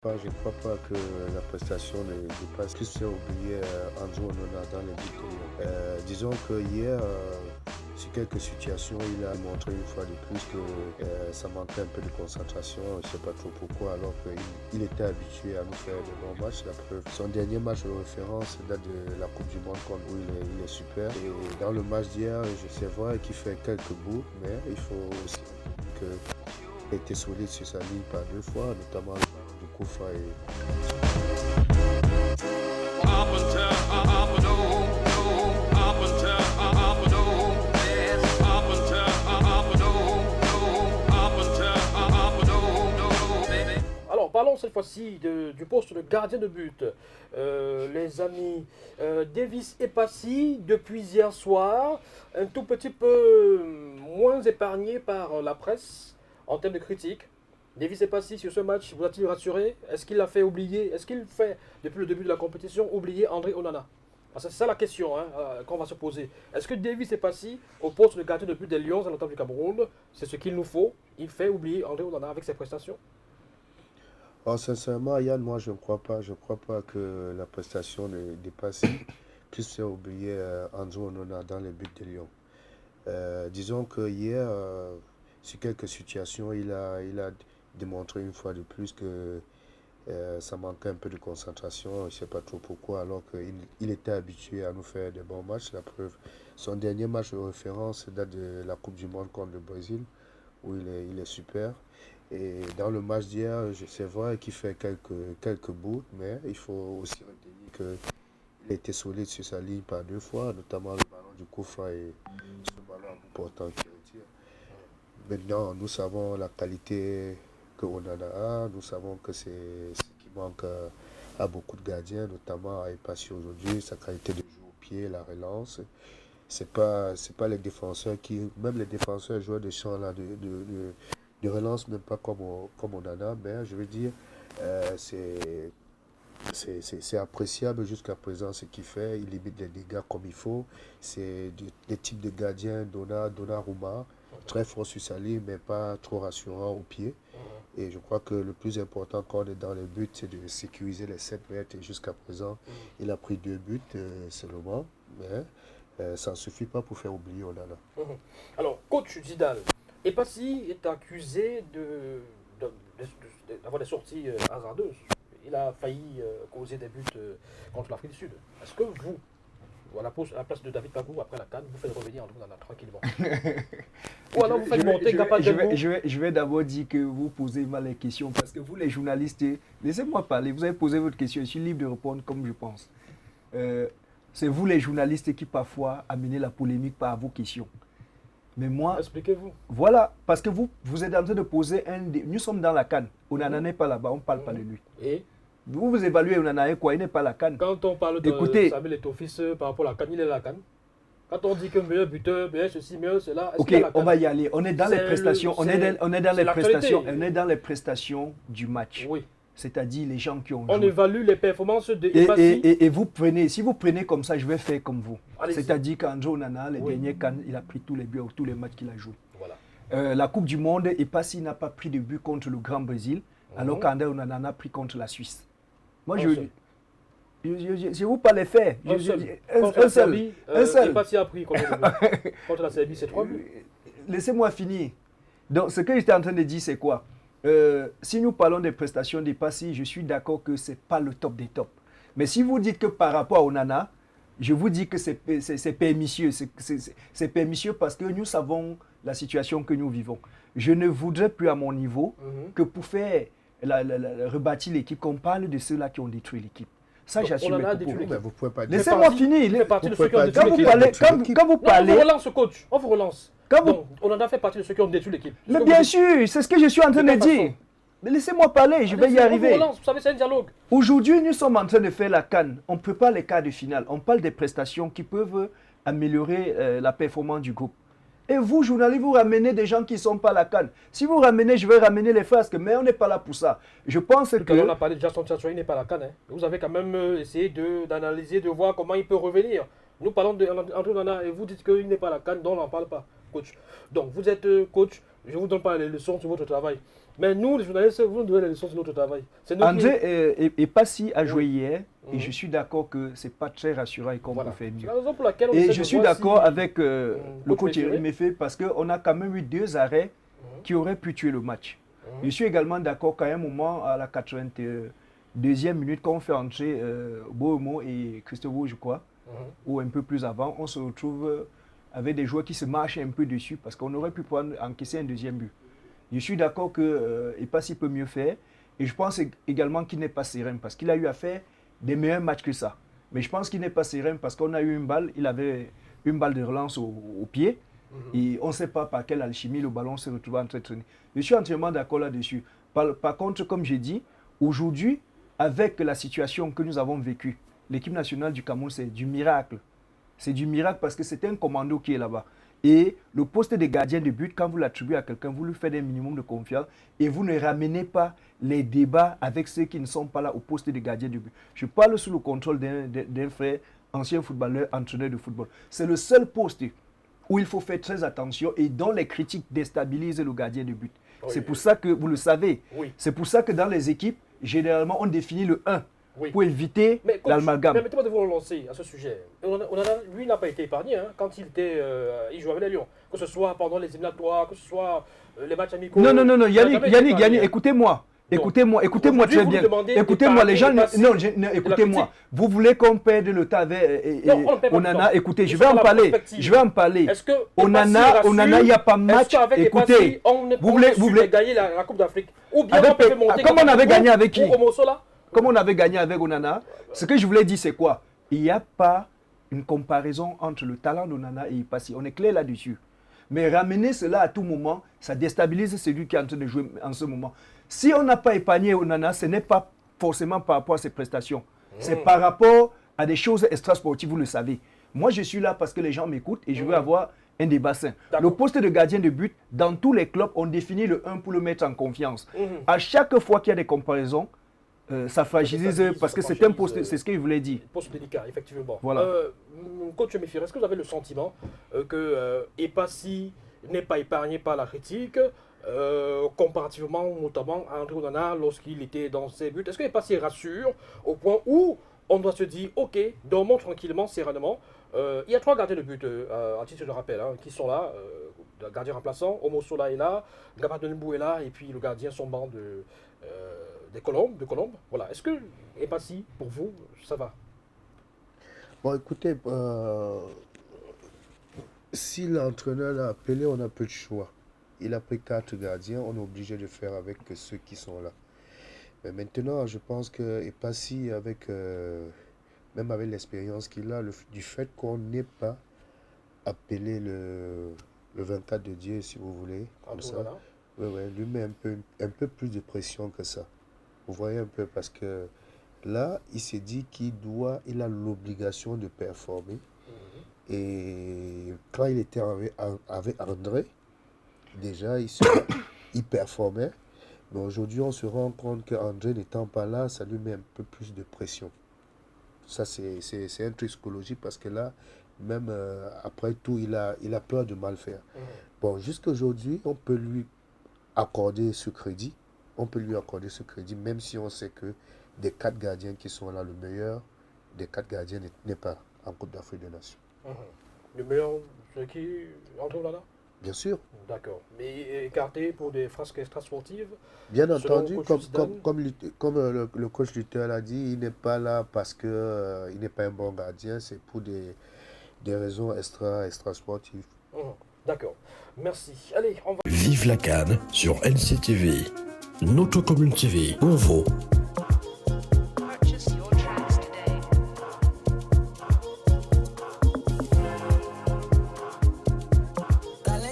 Je ne crois pas que la prestation dépasse plus faire oublier Andrew Onana dans les buts de Lyon. Disons que hier, sur quelques situations, il a montré une fois de plus que ça manquait un peu de concentration. Je ne sais pas trop pourquoi, alors qu'il était habitué à nous faire de bons matchs. La preuve, son dernier match de référence date de la Coupe du Monde où il est super. Et dans le match d'hier, je sais vrai qu'il fait quelques bouts, mais il faut aussi que a été solide sur sa ligne par deux fois, notamment le ballon du Koufa Alors, parlons cette fois-ci du poste de gardien de but. Les amis, Davis est passé depuis hier soir, un tout petit peu moins épargné par la presse en termes de critiques. Davis est passé sur ce match, vous a-t-il rassuré? Est-ce qu'il l'a fait oublier? Est-ce qu'il fait, depuis le début de la compétition, oublier André Onana? Parce que c'est ça la question qu'on va se poser. Est-ce que Davis est passé au poste de gardien de but des Lions à l'entente du Cameroun? C'est ce qu'il nous faut. Il fait oublier André Onana avec ses prestations. Oh, sincèrement, Yann, moi je ne crois pas. Je ne crois pas que la prestation dépasse puisse faire oublier Andrew Onana dans les buts de Lyon. Disons que hier, sur quelques situations, il a démontré une fois de plus que ça manquait un peu de concentration. Je ne sais pas trop pourquoi, alors qu'il était habitué à nous faire de bons matchs. La preuve, son dernier match de référence date de la Coupe du Monde contre le Brésil, où il est super. Et dans le match d'hier, c'est vrai qu'il fait quelques bouts, mais il faut aussi retenir qu'il a été solide sur sa ligne par deux fois, notamment le ballon du Koufa et ce ballon à bout portant qui retire. Maintenant, nous savons la qualité qu'on en a, nous savons que c'est ce qui manque à beaucoup de gardiens, notamment à Epassi aujourd'hui, sa qualité de jeu au pied, la relance. C'est pas les défenseurs même les défenseurs joueurs de champ là, de relance, même pas comme on en a, mais je veux dire, c'est c'est appréciable jusqu'à présent ce qu'il fait. Il limite les dégâts comme il faut. C'est des types de gardiens, Donnarumma, très fort sur sa ligne, mais pas trop rassurant au pied. Et je crois que le plus important quand on est dans les buts, c'est de sécuriser les 7 mètres. Et jusqu'à présent, il a pris 2 buts seulement. Mais ça ne suffit pas pour faire oublier Onana. Alors, coach Zidane, Epassi est accusé d'avoir des sorties hasardeuses. Il a failli causer des buts contre l'Afrique du Sud. Est-ce que vous, à la place de David Pagou, après la CAN, vous faites revenir André Onana tranquillement? Ou alors vous faites monter Gapa Dembo? Je vais d'abord dire que vous posez mal les questions parce que vous, les journalistes, laissez-moi parler. Vous avez posé votre question, je suis libre de répondre comme je pense. C'est vous, les journalistes, qui parfois amenez la polémique par vos questions. Mais moi, expliquez-vous. Voilà, parce que vous êtes en train de poser Nous sommes dans la CAN. Onana n'est pas là-bas, on ne parle pas de lui. Et vous évaluez Onana et quoi? Il n'est pas à la CAN. quand on parle de Samuel Eto'o-Fils par rapport à la CAN, il est à la CAN. Quand on dit que meilleur buteur, meilleur ceci, meilleur cela, ok, on va y aller. On est dans les prestations. On est dans les prestations du match. Oui. C'est-à-dire les gens qui ont joué. On évalue les performances de Epassi. Et vous prenez, si vous prenez comme ça, je vais faire comme vous. C'est-à-dire qu'André Onana, les derniers CAN, il a pris tous les buts, tous les matchs qu'il a joué. Voilà. La Coupe du Monde, Epassi n'a pas pris de but contre le Grand Brésil, alors qu'André Onana a pris contre la Suisse. Moi, je vous parle les faits. Un seul. Epassi a pris contre la Serbie, c'est 3 buts. Laissez-moi finir. Donc, ce que j'étais en train de dire, c'est quoi? Si nous parlons des prestations d'Epassi, je suis d'accord que ce n'est pas le top des tops. Mais si vous dites que par rapport à Onana, je vous dis que c'est permissieux. C'est permissieux parce que nous savons la situation que nous vivons. Je ne voudrais plus à mon niveau que pour faire rebâtir l'équipe, qu'on parle de ceux-là qui ont détruit l'équipe. Ça, j'assume mes propos. Laissez-moi finir. Quand vous parlez... On vous relance, coach. On vous relance. On en a fait partie de ceux qui ont détruit l'équipe. Mais bien sûr, c'est ce que je suis en train de dire. Mais laissez-moi parler, je vais y arriver. Vous savez, c'est un dialogue. Aujourd'hui, nous sommes en train de faire la CAN. On ne peut pas les quarts de finale. On parle des prestations qui peuvent améliorer la performance du groupe. Et vous, journalistes, vous ramenez des gens qui ne sont pas à la CAN. Si vous ramenez, je vais ramener les frasques, mais on n'est pas là pour ça. Je pense que... On a parlé de Jason Tchatchoui, il n'est pas à la CAN. Vous avez quand même essayé d'analyser, de voir comment il peut revenir. Nous parlons d'André Onana et vous dites qu'il n'est pas à la CAN, donc on n'en parle pas, coach. Donc, vous êtes coach, je ne vous donne pas les leçons sur votre travail. Mais nous, les journalistes, vous nous donnez les leçons sur notre travail. C'est nous André et Passy a joué Oui. hier et je suis d'accord que c'est pas très rassurant et qu'on Voilà. peut faire C'est mieux. la raison pour laquelle on Et essaie je de suis voir d'accord si- avec le coach Méféré. Méfé parce qu'on a quand même eu 2 arrêts qui auraient pu tuer le match. Je suis également d'accord qu'à un moment, à la 82e minute, quand on fait entrer Bohemo et Christophe, je crois, ou un peu plus avant, on se retrouve avec des joueurs qui se marchent un peu dessus parce qu'on aurait pu encaisser un 2e but. Je suis d'accord que Epassi peut mieux faire et je pense également qu'il n'est pas serein parce qu'il a eu à faire des meilleurs matchs que ça. Mais je pense qu'il n'est pas serein parce qu'on a eu une balle, il avait une balle de relance au pied et on ne sait pas par quelle alchimie le ballon s'est retrouvé entretenu. Je suis entièrement d'accord là-dessus. Par contre, comme j'ai dit, aujourd'hui, avec la situation que nous avons vécue, l'équipe nationale du Cameroun, c'est du miracle. C'est du miracle parce que c'est un commando qui est là-bas. Et le poste de gardien de but, quand vous l'attribuez à quelqu'un, vous lui faites un minimum de confiance et vous ne ramenez pas les débats avec ceux qui ne sont pas là au poste de gardien de but. Je parle sous le contrôle d'un frère, ancien footballeur, entraîneur de football. C'est le seul poste où il faut faire très attention et dont les critiques déstabilisent le gardien de but. Oui. C'est pour ça que, vous le savez, Oui. c'est pour ça que dans les équipes, généralement, on définit le 1 Oui. pour éviter Mais coach, l'amalgame. permettez-moi de vous relancer à ce sujet. Lui n'a pas été épargné quand il jouait avec les Lions. Que ce soit pendant les éliminatoires, que ce soit les matchs amicaux. Non, il n'a Yannick, jamais été épargné, hein. écoutez-moi. Écoutez-moi aujourd'hui, très vous bien. demandez Écoutez-moi, les gens. d'écarter Non, Epassi de la écoutez-moi. critique. Vous voulez qu'on perde le temps avec Non, on ne perd pas de Onana. temps. Écoutez, Nous je vais sommes en dans la parler. perspective. Je vais en parler. Est-ce que Onana, il n'y a pas match. Écoutez, vous voulez gagner la Coupe d'Afrique? Ou bien Avec on peut monter comme on avait gagné avec qui? Ou Omosola? Comme on avait gagné avec Onana, ce que je voulais dire, c'est quoi? Il n'y a pas une comparaison entre le talent d'Onana et Ipassi. On est clair là-dessus. Mais ramener cela à tout moment, ça déstabilise celui qui est en train de jouer en ce moment. Si on n'a pas épargné Onana, ce n'est pas forcément par rapport à ses prestations. C'est par rapport à des choses extrasportives, vous le savez. Moi, je suis là parce que les gens m'écoutent et je veux avoir un débat sain. Le poste de gardien de but, dans tous les clubs, on définit le 1 pour le mettre en confiance. À chaque fois qu'il y a des comparaisons, ça fragilise parce que c'est un poste, c'est ce qu'il voulait dire. Poste délicat, effectivement. Voilà. Coach Méfir, est-ce que vous avez le sentiment que Epassi n'est pas épargné par la critique comparativement notamment à André Onana lorsqu'il était dans ses buts? Est-ce que Epassi rassure au point où on doit se dire, ok, dormons tranquillement, sereinement. Il y a 3 gardiens de but, à titre de rappel, qui sont là. Le gardien remplaçant, Omosola est là, Gabard Denbou est là, et puis le gardien sombant des Colombes. Voilà. Est-ce que Epassi, pour vous, ça va? Bon, écoutez, si l'entraîneur l'a appelé, on a peu de choix. Il a pris 4 gardiens, on est obligé de faire avec ceux qui sont là. Mais maintenant, je pense que Epassi, même avec l'expérience qu'il a, du fait qu'on n'ait pas appelé le 24 de Dieu, si vous voulez, comme ça, lui met un peu plus de pression que ça. Vous voyez un peu, parce que là, il s'est dit il a l'obligation de performer. Et quand il était avec André, déjà, il performait. Mais aujourd'hui, on se rend compte qu'André n'étant pas là, ça lui met un peu plus de pression. Ça, c'est un truc psychologique parce que là, même après tout, il a peur de mal faire. Bon, jusqu'à aujourd'hui, on peut lui accorder ce crédit. Même si on sait que des 4 gardiens qui sont là, le meilleur des 4 gardiens n'est pas en Coupe d'Afrique des Nations. Le meilleur, c'est qui? André Onana? Bien sûr. D'accord. Mais écarté pour des frasques extrasportives? Bien entendu, comme le coach Luther l'a dit, il n'est pas là parce qu'il n'est pas un bon gardien, c'est pour des raisons extra-sportives. D'accord. Merci. Allez, on va... Vive la CAN sur NCTV, notre commune TV, pour vous.